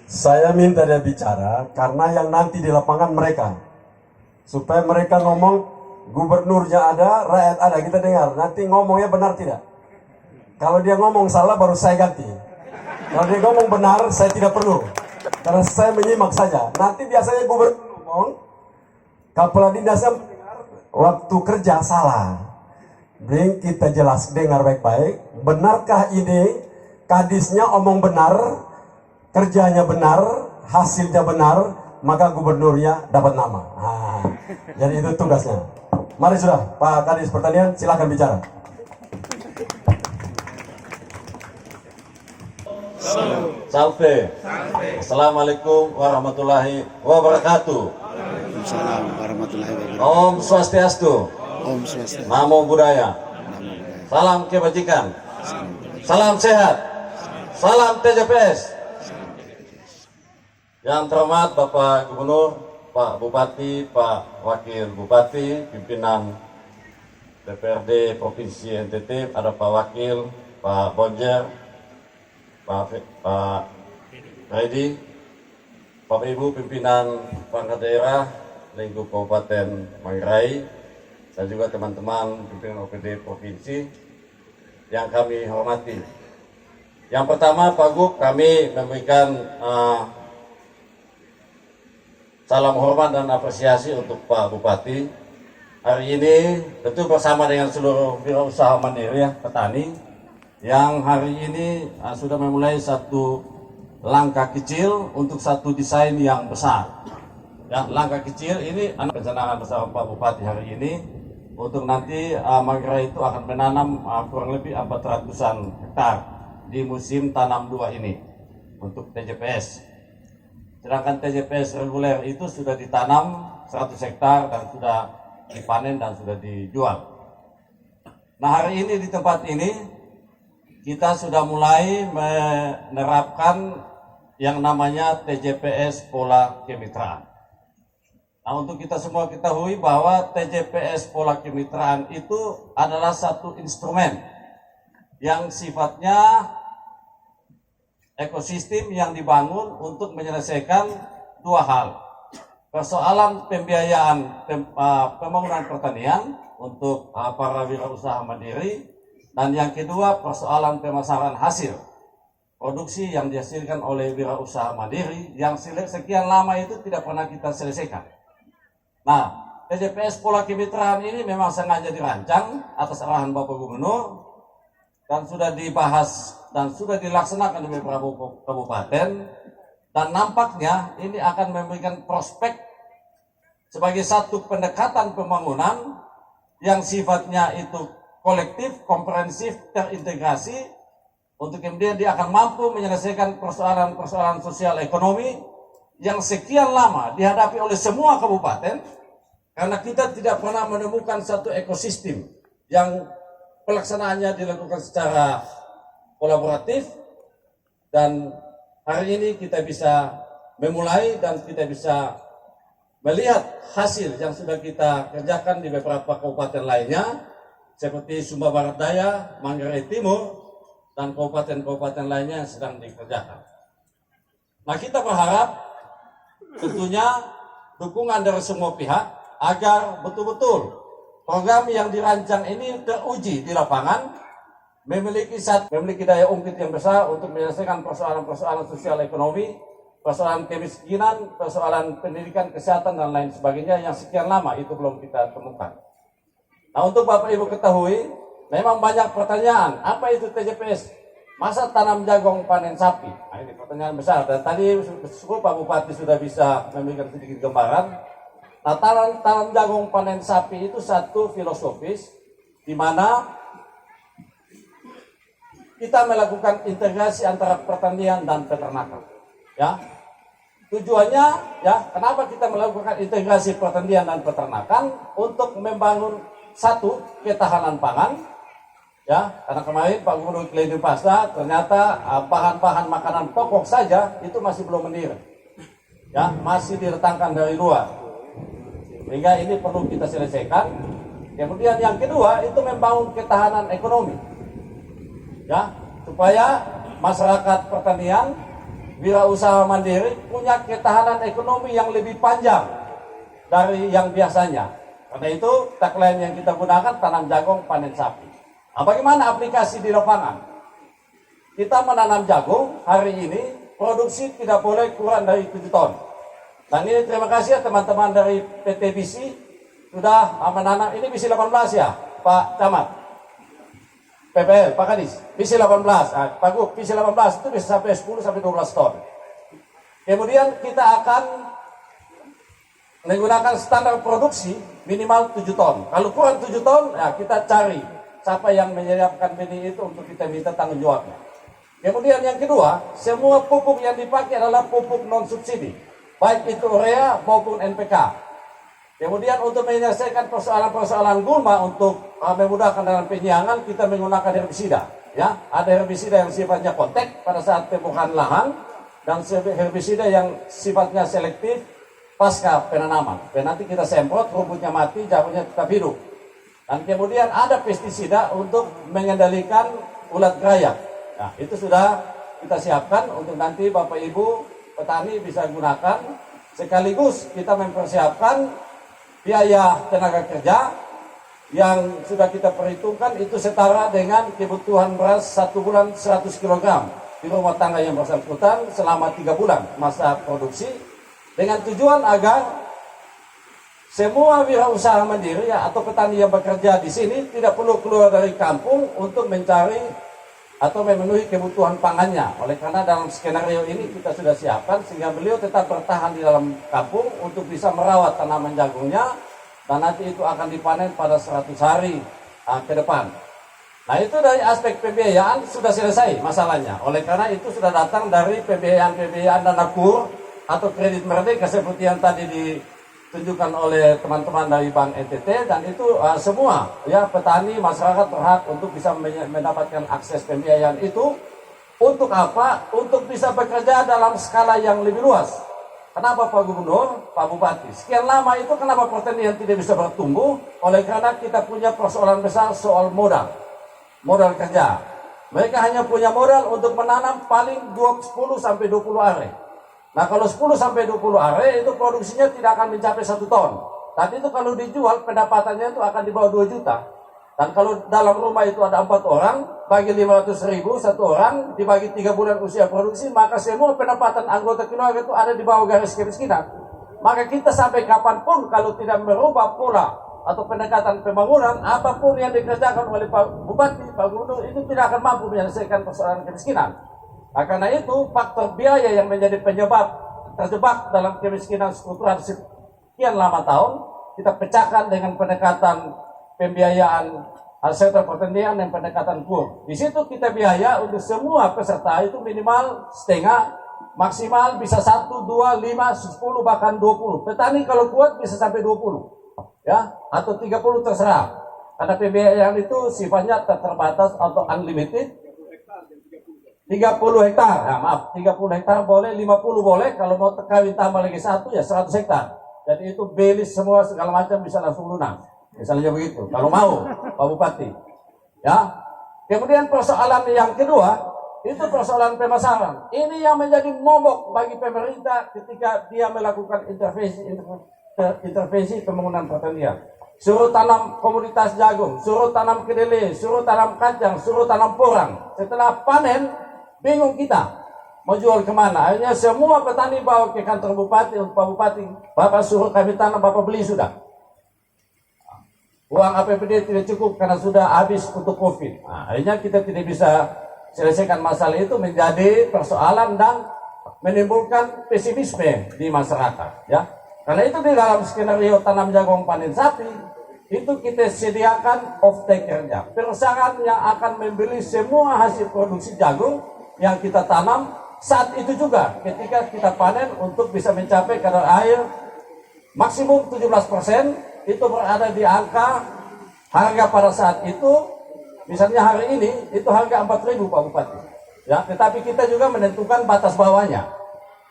Saya minta dia bicara karena yang nanti di lapangan mereka. Supaya mereka ngomong gubernurnya ada, rakyat ada, kita dengar. Nanti ngomongnya benar tidak? Kalau dia ngomong salah baru saya ganti. Kalau dia ngomong benar saya tidak perlu. Karena saya menyimak saja. Nanti biasanya gubernur ngomong, kepala dinasnya mendengar waktu kerja salah. Bring kita jelas, dengar baik-baik. Benarkah ini kadisnya omong benar, kerjanya benar, hasilnya benar, maka gubernurnya dapat nama. Jadi itu tugasnya. Mari sudah, Pak Kadis Pertanian, silakan bicara. Salve. Assalamualaikum warahmatullahi wabarakatuh. Waalaikumsalam warahmatullahi wabarakatuh. Om Swastiastu. Om Swastiastu. Namo Buddhaya. Salam kebajikan. Salam sehat. Salam TJPS. Yang terhormat Bapak Gubernur, Pak Bupati, Pak Wakil Bupati, pimpinan DPRD Provinsi NTT, ada Pak Wakil, Pak Bonjer, Pak Redi, Bapak Ibu pimpinan perangkat daerah lingkup Kabupaten Manggarai, dan juga teman-teman pimpinan OPD Provinsi yang kami hormati. Yang pertama, Pak Gub, kami memberikan salam hormat dan apresiasi untuk Pak Bupati. Hari ini tentu bersama dengan seluruh wirausaha mandiri ya, petani, yang hari ini sudah memulai satu langkah kecil untuk satu desain yang besar. Ya, langkah kecil ini perencanaan bersama Pak Bupati hari ini untuk nanti Manggarai itu akan menanam kurang lebih 400-an hektar di musim tanam 2 ini untuk TJPS. Sedangkan TJPS reguler itu sudah ditanam 100 hektar dan sudah dipanen dan sudah dijual. Nah, hari ini di tempat ini kita sudah mulai menerapkan yang namanya TJPS pola kemitraan. Nah, untuk kita semua ketahui bahwa TJPS pola kemitraan itu adalah satu instrumen yang sifatnya ekosistem yang dibangun untuk menyelesaikan 2 hal. Persoalan pembiayaan pembangunan pertanian untuk para wirausaha mandiri, dan yang kedua persoalan pemasaran hasil produksi yang dihasilkan oleh wirausaha mandiri yang sekian lama itu tidak pernah kita selesaikan. Nah, TJPS pola kemitraan ini memang sengaja dirancang atas arahan Bapak Gubernur dan sudah dibahas dan sudah dilaksanakan di beberapa kabupaten, dan nampaknya ini akan memberikan prospek sebagai satu pendekatan pembangunan yang sifatnya itu kolektif, komprehensif, terintegrasi, untuk kemudian dia akan mampu menyelesaikan persoalan-persoalan sosial ekonomi yang sekian lama dihadapi oleh semua kabupaten, karena kita tidak pernah menemukan satu ekosistem yang pelaksanaannya dilakukan secara kolaboratif. Dan hari ini kita bisa memulai dan kita bisa melihat hasil yang sudah kita kerjakan di beberapa kabupaten lainnya seperti Sumba Barat Daya, Manggarai Timur, dan kabupaten-kabupaten lainnya yang sedang dikerjakan. Nah, kita berharap tentunya dukungan dari semua pihak agar betul-betul program yang dirancang ini teruji di lapangan, memiliki daya ungkit yang besar untuk menyelesaikan persoalan-persoalan sosial ekonomi, persoalan kemiskinan, persoalan pendidikan, kesehatan, dan lain sebagainya yang sekian lama itu belum kita temukan. Nah, untuk Bapak Ibu ketahui, memang banyak pertanyaan, apa itu TJPS? Masa tanam jagung panen sapi? Nah, ini pertanyaan besar, dan tadi Pak Bupati sudah bisa memberikan sedikit gambaran. Nah, tanam jagung panen sapi itu satu filosofis di mana kita melakukan integrasi antara pertanian dan peternakan. Ya, tujuannya ya, kenapa kita melakukan integrasi pertanian dan peternakan? Untuk membangun satu ketahanan pangan. Ya, karena kemarin Pak Gubernur keliling pasar, ternyata bahan-bahan makanan pokok saja itu masih belum menir. Ya, masih didatangkan dari luar. Sehingga ini perlu kita selesaikan. Kemudian yang kedua itu membangun ketahanan ekonomi. Ya, supaya masyarakat pertanian wirausaha mandiri punya ketahanan ekonomi yang lebih panjang dari yang biasanya. Karena itu tagline yang kita gunakan tanam jagung panen sapi. Nah, bagaimana aplikasi di lapangan? Kita menanam jagung hari ini produksi tidak boleh kurang dari 7 ton. Dan ini terima kasih ya teman-teman dari PT BISI sudah menanam, ini BISI 18 ya Pak Camat, PPL, Pak Kadis, BISI 18, Pak Gub, BISI 18 itu bisa sampai 10-12 ton. Kemudian kita akan menggunakan standar produksi minimal 7 ton. Kalau kurang 7 ton, ya kita cari siapa yang menyiapkan benih itu untuk kita minta tanggung jawabnya. Kemudian yang kedua, semua pupuk yang dipakai adalah pupuk non subsidi, baik itu urea maupun NPK. Kemudian untuk menyelesaikan persoalan-persoalan gulma untuk memudahkan dalam penyiangan, kita menggunakan herbisida. Ya, ada herbisida yang sifatnya kontak pada saat pembukaan lahan dan herbisida yang sifatnya selektif pasca penanaman. Dan nanti kita semprot, rumputnya mati, jagungnya tetap hidup. Dan kemudian ada pestisida untuk mengendalikan ulat gerayak. Nah, itu sudah kita siapkan untuk nanti Bapak Ibu petani bisa gunakan. Sekaligus kita mempersiapkan biaya tenaga kerja yang sudah kita perhitungkan itu setara dengan kebutuhan beras 1 bulan 100 kg di rumah tangga yang bersangkutan selama 3 bulan masa produksi, dengan tujuan agar semua wirausaha mandiri ya, atau petani yang bekerja di sini tidak perlu keluar dari kampung untuk mencari atau memenuhi kebutuhan pangannya. Oleh karena dalam skenario ini kita sudah siapkan sehingga beliau tetap bertahan di dalam kampung untuk bisa merawat tanaman jagungnya dan nanti itu akan dipanen pada 100 hari ke depan. Nah, itu dari aspek pembiayaan sudah selesai masalahnya. Oleh karena itu sudah datang dari pembiayaan dana KUR atau kredit merdeka seperti yang tadi ditunjukkan oleh teman-teman dari Bank NTT, dan itu semua ya petani masyarakat berhak untuk bisa mendapatkan akses pembiayaan itu. Untuk apa? Untuk bisa bekerja dalam skala yang lebih luas. Kenapa Pak Gubernur, Pak Bupati? Sekian lama itu kenapa pertanian tidak bisa bertumbuh? Oleh karena kita punya persoalan besar soal modal kerja. Mereka hanya punya modal untuk menanam paling 10-20 are. Nah, kalau 10-20 are itu produksinya tidak akan mencapai 1 ton. Tapi itu kalau dijual pendapatannya itu akan di bawah 2 juta. Dan kalau dalam rumah itu ada 4 orang, bagi 500.000 satu orang, dibagi 3 bulan usia produksi, maka semua pendapatan anggota keluarga itu ada di bawah garis kemiskinan. Maka kita sampai kapanpun kalau tidak merubah pola atau pendekatan pembangunan, apapun yang dikerjakan oleh Pak Bupati, Pak Gubernur, itu tidak akan mampu menyelesaikan persoalan kemiskinan. Nah, karena itu faktor biaya yang menjadi penyebab terjebak dalam kemiskinan struktural sekian lama tahun, kita pecahkan dengan pendekatan pembiayaan sektor pertanian dan pendekatan KUR. Di situ kita biaya untuk semua peserta itu minimal setengah, maksimal bisa 1, 2, 5, 10, bahkan 20. Petani kalau kuat bisa sampai 20. Ya, atau 30 terserah. Karena pembiayaan itu sifatnya terbatas atau unlimited. 30 hektar, nah, maaf, 30 hektar boleh, 50 boleh, kalau mau kawin tambah lagi 1 ya 100 hektar. Jadi itu belis semua segala macam bisa langsung lunas. Misalnya begitu, kalau mau Pak Bupati. Ya. Kemudian persoalan yang kedua, itu persoalan pemasaran. Ini yang menjadi momok bagi pemerintah ketika dia melakukan intervensi pembangunan pertanian. Suruh tanam komoditas jagung, suruh tanam kedelai, suruh tanam kacang, suruh tanam porang. Setelah panen, bingung kita mau jual kemana. Akhirnya semua petani bawa ke kantor bupati untuk Pak Bupati. Bapak suruh kami tanam, Bapak beli sudah. Uang APBD tidak cukup karena sudah habis untuk COVID. Nah, akhirnya kita tidak bisa selesaikan masalah itu, menjadi persoalan dan menimbulkan pesimisme di masyarakat. Ya, karena itu di dalam skenario tanam jagung panen sapi itu kita sediakan off-taker-nya, perusahaan yang akan membeli semua hasil produksi jagung yang kita tanam saat itu juga ketika kita panen untuk bisa mencapai kadar air maksimum 17%. Itu berada di angka harga pada saat itu, misalnya hari ini itu harga 4.000 Pak Bupati. Ya, tetapi kita juga menentukan batas bawahnya.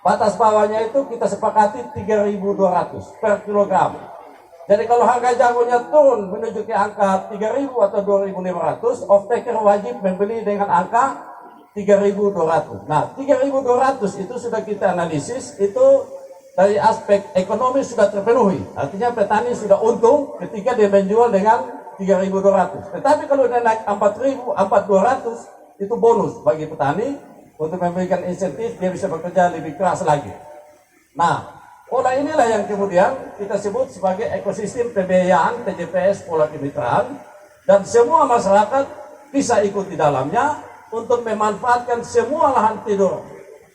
Batas bawahnya itu kita sepakati 3.200 per kilogram. Jadi kalau harga jagungnya turun menuju ke angka 3.000 atau 2.500, off-taker wajib membeli dengan angka 3.200. Nah, 3.200 itu sudah kita analisis, itu dari aspek ekonomi sudah terpenuhi. Artinya petani sudah untung ketika dia menjual dengan 3.200. Tetapi kalau dia naik 4.000, 4.200, itu bonus bagi petani untuk memberikan insentif dia bisa bekerja lebih keras lagi. Nah, pola inilah yang kemudian kita sebut sebagai ekosistem pembiayaan TJPS pola kemitraan, dan semua masyarakat bisa ikut di dalamnya untuk memanfaatkan semua lahan tidur,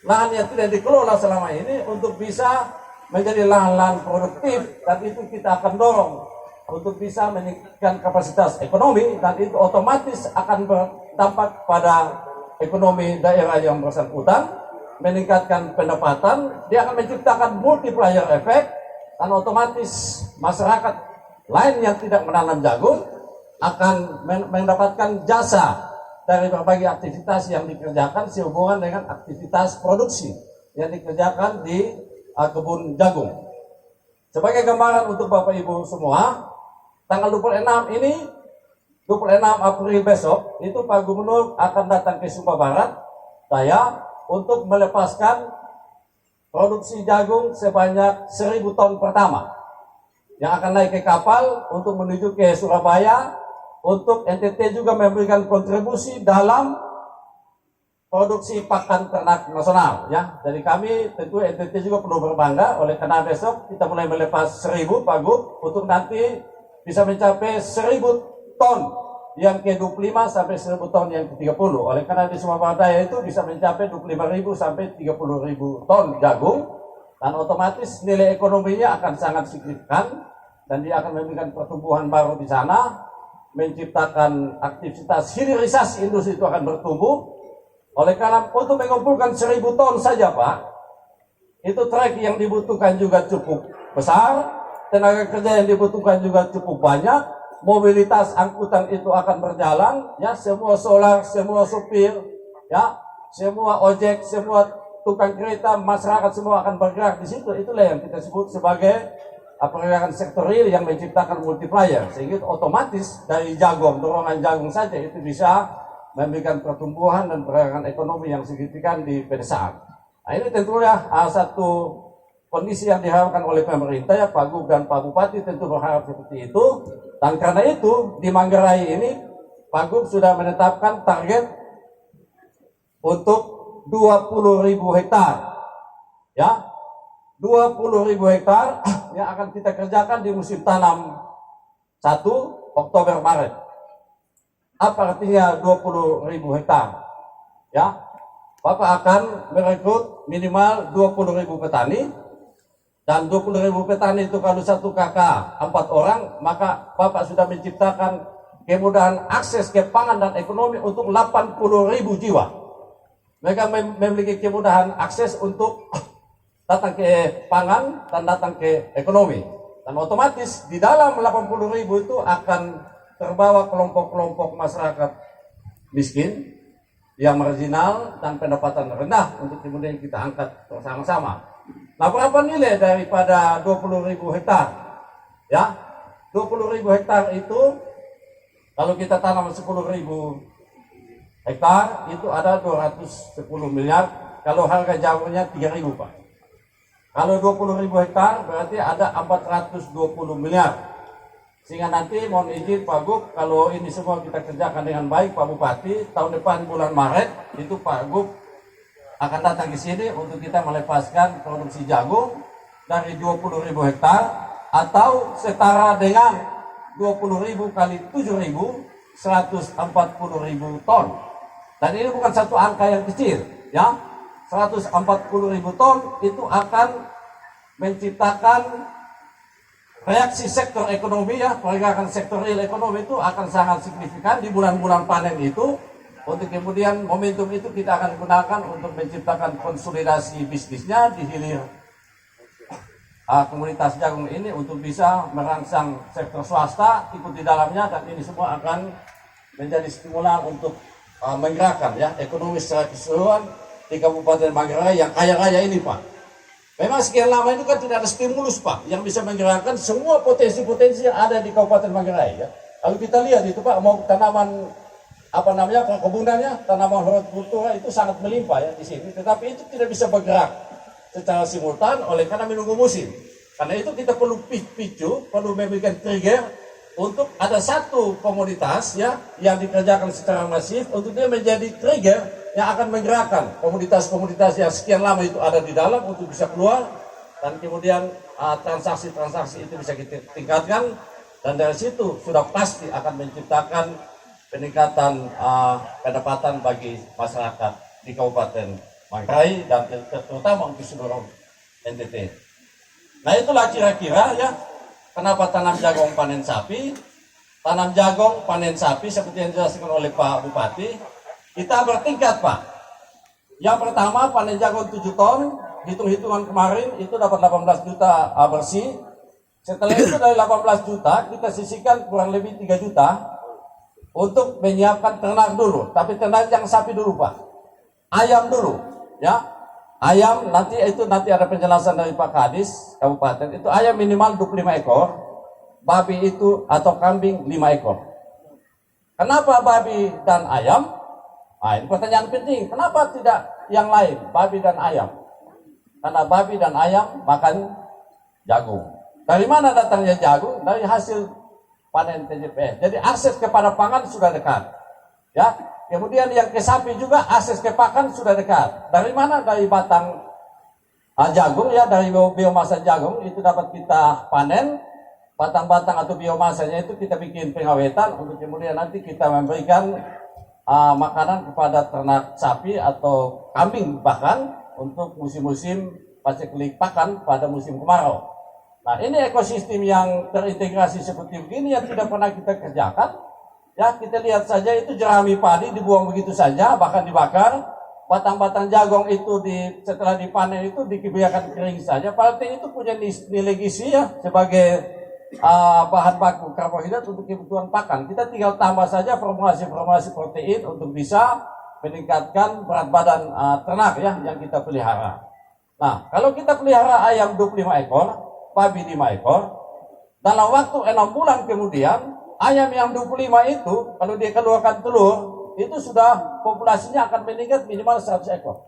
lahan yang tidak dikelola selama ini untuk bisa menjadi lahan-lahan produktif, dan itu kita akan dorong untuk bisa meningkatkan kapasitas ekonomi, dan itu otomatis akan berdampak pada ekonomi daerah yang bersangkutan, meningkatkan pendapatan, dia akan menciptakan multiplier effect, dan otomatis masyarakat lain yang tidak menanam jagung akan mendapatkan jasa dari berbagai aktivitas yang dikerjakan sehubungan dengan aktivitas produksi yang dikerjakan di kebun jagung. Sebagai gambaran untuk Bapak Ibu semua, tanggal 26 ini, 26 April besok, itu Pak Gubernur akan datang ke Sumba Barat, saya, untuk melepaskan produksi jagung sebanyak 1.000 ton pertama, yang akan naik ke kapal untuk menuju ke Surabaya, untuk NTT juga memberikan kontribusi dalam produksi pakan ternak nasional, ya. Jadi kami tentu NTT juga perlu berbangga, oleh karena besok kita mulai melepas 1.000 Pak Gub, untuk nanti bisa mencapai 1.000 ton yang ke-25 sampai 1.000 ton yang ke-30. Oleh karena di Sumatera Daya itu bisa mencapai 25.000 sampai 30.000 ton jagung, dan otomatis nilai ekonominya akan sangat signifikan, dan dia akan memberikan pertumbuhan baru di sana, menciptakan aktivitas hilirisasi industri itu akan bertumbuh. Oleh karena untuk mengumpulkan 1.000 ton saja Pak, itu trek yang dibutuhkan juga cukup besar, tenaga kerja yang dibutuhkan juga cukup banyak, mobilitas angkutan itu akan berjalan, ya, semua solar, semua supir, ya, semua ojek, semua tukang kereta, masyarakat semua akan bergerak di situ. Itulah yang kita sebut sebagai pergerakan sektor real yang menciptakan multiplier, sehingga otomatis dari jagung, dorongan jagung saja itu bisa memberikan pertumbuhan dan pergerakan ekonomi yang signifikan di pedesaan. Nah, ini tentunya satu kondisi yang diharapkan oleh pemerintah, ya, Pak Gub dan Pak Bupati tentu berharap seperti itu. Dan karena itu di Manggarai ini Pak Gub sudah menetapkan target untuk 20.000 hektar, ya, 20.000 hektar yang akan kita kerjakan di musim tanam 1 Oktober Maret. Apa artinya 20.000 hektar? Ya, Bapak akan merekrut minimal 20.000 petani, dan 20.000 petani itu kalau 1 kakak 4 orang, maka Bapak sudah menciptakan kemudahan akses ke pangan dan ekonomi untuk 80.000 jiwa. Mereka memiliki kemudahan akses untuk datang ke pangan dan datang ke ekonomi, dan otomatis di dalam 80.000 itu akan terbawa kelompok-kelompok masyarakat miskin yang marginal dan pendapatan rendah untuk kemudian kita angkat bersama-sama. Nah, berapa nilai daripada 20.000 hektar? Ya, 20.000 hektar itu kalau kita tanam 10.000 hektar itu ada 210 miliar kalau harga jagungnya 3.000 Pak. Kalau 20.000 hektar berarti ada 420 miliar. Sehingga nanti mohon izin Pak Gub, kalau ini semua kita kerjakan dengan baik Pak Bupati, tahun depan bulan Maret itu Pak Gub akan datang ke sini untuk kita melepaskan produksi jagung dari 20.000 hektar atau setara dengan 20.000 kali 7.000, 140.000 ton. Dan ini bukan satu angka yang kecil, ya. 140.000 ton itu akan menciptakan reaksi sektor ekonomi, ya, pergerakan sektor real ekonomi itu akan sangat signifikan di bulan-bulan panen itu. Untuk kemudian momentum itu kita akan gunakan untuk menciptakan konsolidasi bisnisnya di hilir komunitas jagung ini untuk bisa merangsang sektor swasta ikut di dalamnya, dan ini semua akan menjadi stimulan untuk menggerakkan, ya, ekonomi secara keseluruhan di Kabupaten Manggarai yang kaya raya ini Pak. Memang sekian lama itu kan tidak ada stimulus Pak yang bisa menggerakkan semua potensi-potensi yang ada di Kabupaten Manggarai, ya. Kalau kita lihat itu Pak, mau tanaman perkebunannya, tanaman hortikultura itu sangat melimpah ya di sini, tetapi itu tidak bisa bergerak secara simultan oleh karena menunggu musim. Karena itu kita perlu picu, perlu memberikan trigger untuk ada satu komoditas ya yang dikerjakan secara masif untuk dia menjadi trigger yang akan menggerakkan komoditas-komoditas yang sekian lama itu ada di dalam untuk bisa keluar, dan kemudian transaksi-transaksi itu bisa kita tingkatkan, dan dari situ sudah pasti akan menciptakan peningkatan pendapatan bagi masyarakat di Kabupaten Manggarai dan terutama untuk seluruh NTT. Nah itulah kira-kira ya kenapa tanam jagung panen sapi. Tanam jagung panen sapi seperti yang dijelaskan oleh Pak Bupati, kita bertingkat Pak. Yang pertama panen jagung 7 ton, hitung-hitungan kemarin itu dapat 18 juta bersih. Setelah itu dari 18 juta kita sisihkan kurang lebih 3 juta untuk menyiapkan ternak dulu, tapi ternak yang sapi dulu Pak, ayam dulu, ya, ayam nanti ada penjelasan dari Pak Kadis Kabupaten, itu ayam minimal 25 ekor, babi itu atau kambing 5 ekor. Kenapa babi dan ayam? Nah, ini pertanyaan penting, kenapa tidak yang lain, babi dan ayam? Karena babi dan ayam makan jagung. Dari mana datangnya jagung? Dari hasil panen TJPS. Jadi akses kepada pangan sudah dekat. Ya. Kemudian yang ke sapi juga akses ke pakan sudah dekat. Dari mana? Dari batang jagung ya, dari biomasa jagung itu dapat kita panen. Batang-batang atau biomasanya itu kita bikin pengawetan untuk kemudian nanti kita memberikan makanan kepada ternak sapi atau kambing bahkan untuk musim-musim paceklik pakan pada musim kemarau. Nah ini ekosistem yang terintegrasi seperti begini yang tidak pernah kita kerjakan. Ya kita lihat saja itu jerami padi dibuang begitu saja, bahkan dibakar. Batang-batang jagung itu setelah dipanen itu dibiarkan kering saja. Padahal itu punya nilai gizi ya sebagai bahan baku karbohidrat untuk kebutuhan pakan. Kita tinggal tambah saja formulasi-formulasi protein untuk bisa meningkatkan berat badan ternak ya yang kita pelihara. Nah kalau kita pelihara ayam 25 ekor, babi 5 ekor, dalam waktu 6 bulan kemudian ayam yang 25 itu kalau dia keluarkan telur itu sudah populasinya akan meningkat minimal 100 ekor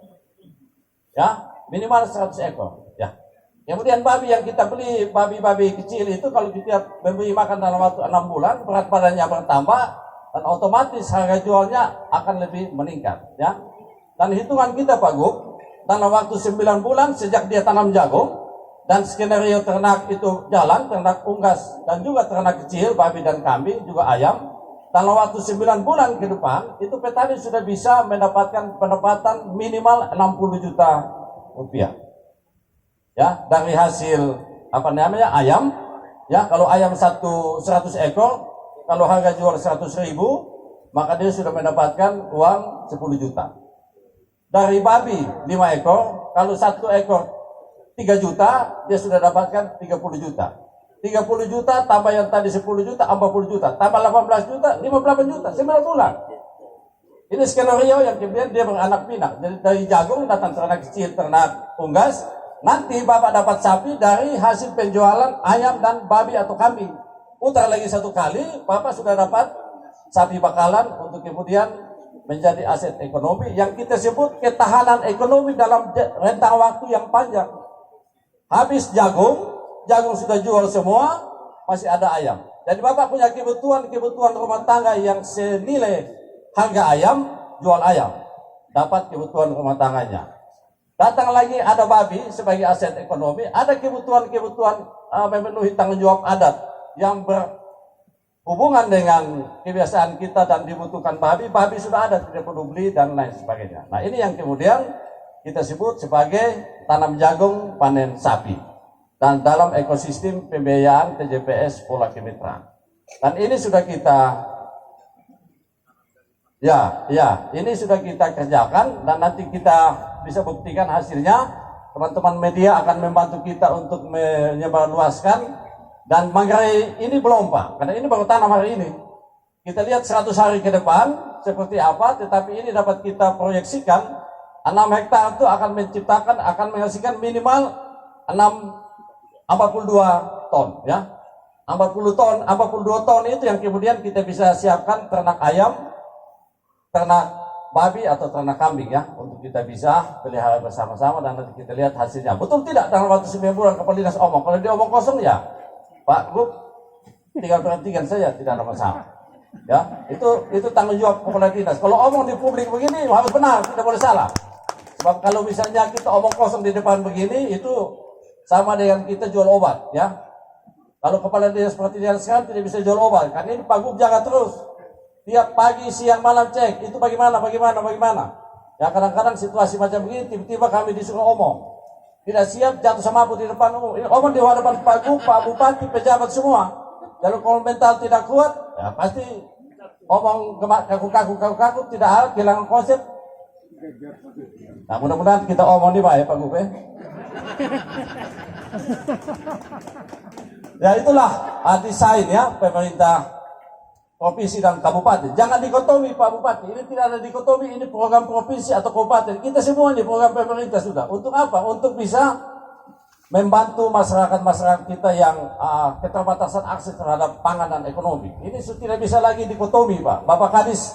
ya, minimal 100 ekor ya. Kemudian babi yang kita beli, babi-babi kecil itu kalau kita memberi makan dalam waktu 6 bulan berat badannya bertambah dan otomatis harga jualnya akan lebih meningkat ya. Dan hitungan kita Pak Gub, dalam waktu 9 bulan sejak dia tanam jagung dan skenario ternak itu jalan, ternak unggas dan juga ternak kecil, babi dan kambing, juga ayam. Dalam waktu 9 bulan ke depan, itu petani sudah bisa mendapatkan pendapatan minimal 60 juta rupiah. Ya, dari hasil ayam. Ya, kalau ayam 100 ekor, kalau harga jual 100.000, maka dia sudah mendapatkan uang 10 juta. Dari babi 5 ekor, kalau 1 ekor 3 juta, dia sudah dapatkan 30 juta. 30 juta tambah yang tadi 10 juta, 40 juta. Tambah 18 juta, 58 juta, 9 bulan. Ini skenario yang kemudian dia beranak pinak. Jadi dari jagung datang ternak kecil, ternak unggas. Nanti Bapak dapat sapi dari hasil penjualan ayam dan babi atau kambing. Putar lagi 1 kali, Bapak sudah dapat sapi bakalan untuk kemudian menjadi aset ekonomi yang kita sebut ketahanan ekonomi dalam rentang waktu yang panjang. Habis jagung sudah jual semua, masih ada ayam. Jadi Bapak punya kebutuhan rumah tangga yang senilai harga ayam, jual ayam. Dapat kebutuhan rumah tangganya. Datang lagi ada babi sebagai aset ekonomi, ada kebutuhan memenuhi tanggung jawab adat yang berhubungan dengan kebiasaan kita dan dibutuhkan babi sudah ada, tidak perlu beli dan lain sebagainya. Nah ini yang kemudian kita sebut sebagai tanam jagung panen sapi dan dalam ekosistem pembiayaan TJPS pola kemitraan. Dan ini sudah kita ini sudah kita kerjakan dan nanti kita bisa buktikan hasilnya. Teman-teman media akan membantu kita untuk menyebarluaskan. Dan Manggarai ini belum Pak, karena ini baru tanam hari ini. Kita lihat 100 hari ke depan seperti apa, tetapi ini dapat kita proyeksikan 6 hektar itu akan menghasilkan minimal 42 ton ya. 42 ton itu yang kemudian kita bisa siapkan ternak ayam ternak babi atau ternak kambing ya, untuk kita bisa pelihara bersama-sama dan nanti kita lihat hasilnya. Betul tidak dalam waktu 9 bulan Kepala Dinas omong? Kalau dia omong kosong ya, Pak Gub tinggal perhatikan saja, tidak ada masalah. Ya, itu tanggung jawab Kepala Dinas. Kalau omong di publik begini harus benar, tidak boleh salah. Sebab kalau misalnya kita omong kosong di depan begini, itu sama dengan kita jual obat ya. Kalau Kepala Dinas seperti dia sekarang tidak bisa jual obat, karena ini Pak Gub jaga terus. Tiap pagi, siang, malam cek, itu bagaimana. Ya kadang-kadang situasi macam begini, tiba-tiba kami disuruh omong. Tidak siap, jatuh sama di depan umum. Ini omong di hadapan Pak Gub, Pak Bupati, pejabat semua. Kalau mental tidak kuat, ya pasti omong kaku-kaku, tidak harus kehilangan konsep. Nah mudah-mudahan kita omong di ya Pak Gub ya. Ya itulah desain ya pemerintah provinsi dan kabupaten. Jangan dikotomi Pak Bupati. Ini tidak ada dikotomi, ini program provinsi atau kabupaten. Kita semua ini program pemerintah sudah. Untuk apa? Untuk bisa membantu masyarakat kita yang keterbatasan akses terhadap pangan dan ekonomi. Ini tidak bisa lagi dikotomi Pak. Bapak Kadis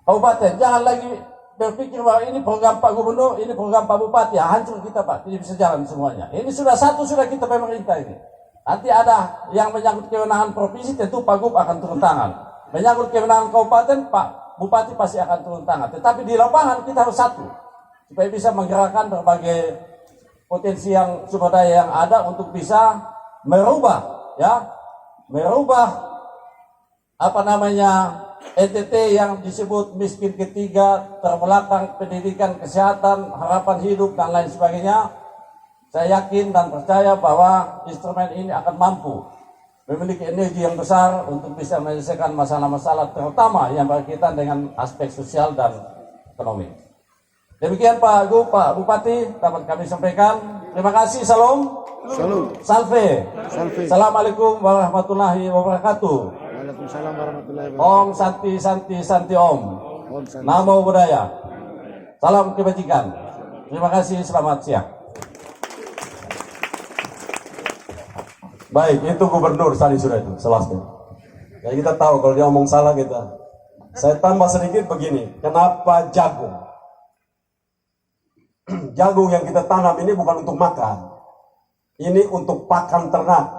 Kabupaten, jangan lagi berpikir bahwa ini program Pak Gubernur, ini program Pak Bupati. Ya, hancur kita Pak, tidak bisa jalan semuanya. Ini sudah kita pemerintah ini. Nanti ada yang menyangkut kewenangan provinsi, tentu Pak Gub akan turun tangan. Menyangkut kewenangan kabupaten, Pak Bupati pasti akan turun tangan. Tetapi di lapangan kita harus satu, supaya bisa menggerakkan berbagai potensi yang sumber daya yang ada untuk bisa merubah NTT yang disebut miskin ketiga, terbelakang pendidikan, kesehatan, harapan hidup dan lain sebagainya. Saya yakin dan percaya bahwa instrumen ini akan mampu memiliki energi yang besar untuk bisa menyelesaikan masalah-masalah terutama yang berkaitan dengan aspek sosial dan ekonomi. Demikian Pak Gub, Pak Bupati dapat kami sampaikan. Terima kasih. Salam. Salve. Assalamualaikum warahmatullahi wabarakatuh. Waalaikumsalam warahmatullahi wabarakatuh. Om Santi Om. Namo Buddhaya. Salam kebajikan. Terima kasih. Selamat siang. Baik, itu gubernur tadi sudah itu, jelaskan. Ya kita tahu kalau dia ngomong salah kita. Saya tambah sedikit begini, kenapa jagung? Jagung yang kita tanam ini bukan untuk makan. Ini untuk pakan ternak.